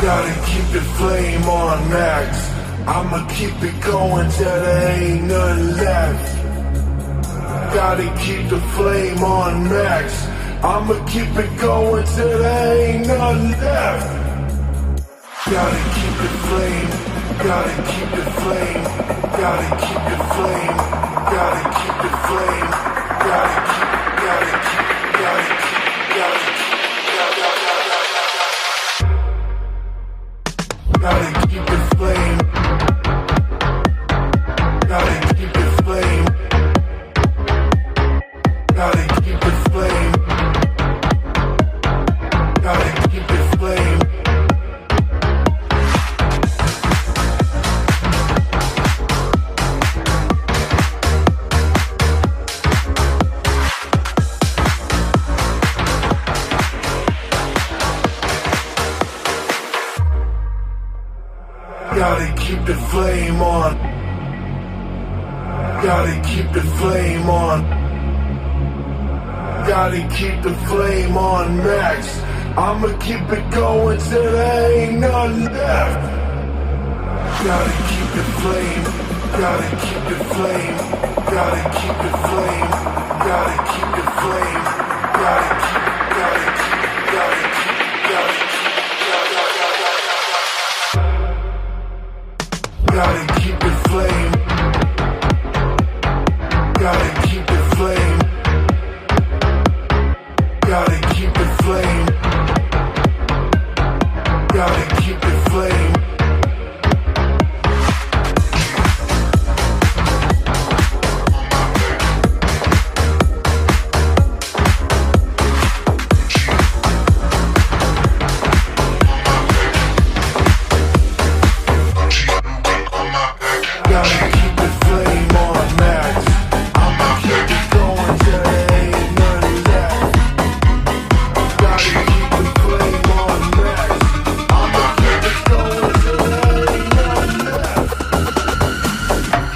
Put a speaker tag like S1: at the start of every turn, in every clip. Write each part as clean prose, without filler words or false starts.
S1: Gotta keep the flame on max. I'ma keep it going till there ain't nothing left. Gotta keep the flame on max. I'ma keep it going till there ain't nothing left. Gotta keep the flame, gotta keep the flame, gotta keep the flame, gotta keep the flame, gotta keep, gotta keep, gotta keep, gotta keep, gotta keep the flame, gotta keep the flame, gotta keep the flame, gotta keep the flame. Gotta keep the flame on. Gotta keep the flame on. Gotta keep the flame on max. I'ma keep it going till there ain't nothing left. Gotta keep the flame. Gotta keep the flame. Gotta keep the flame. Gotta keep the flame. Gotta keep, gotta keep, gotta keep, gotta keep. Gotta keep the flame. Gotta keep the flame. Gotta keep the flame. Gotta keep the flame. Gotta keep the flame on max. I'ma keep it going till there ain't nothing left. Gotta keep the flame on max. I'ma keep it going till there ain't nothing left.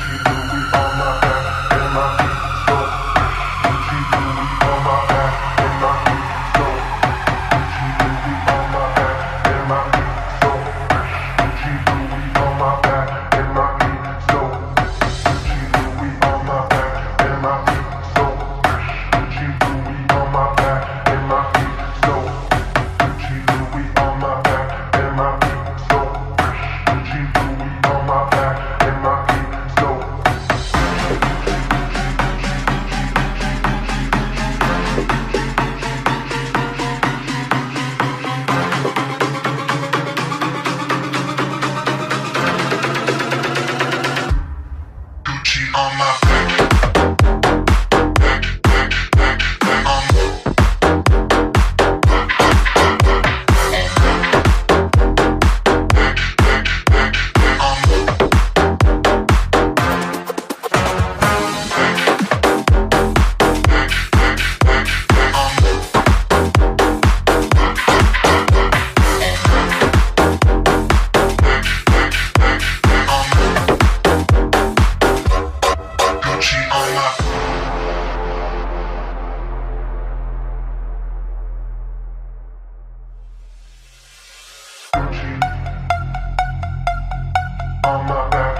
S1: On my back.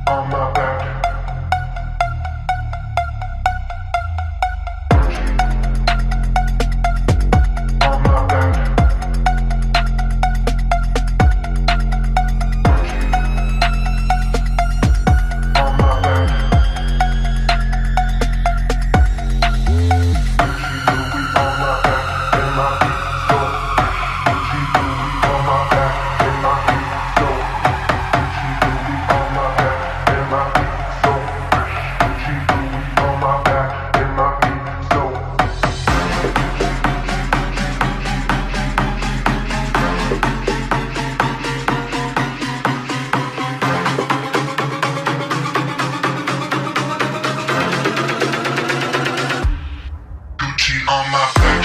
S1: On my back. On my face.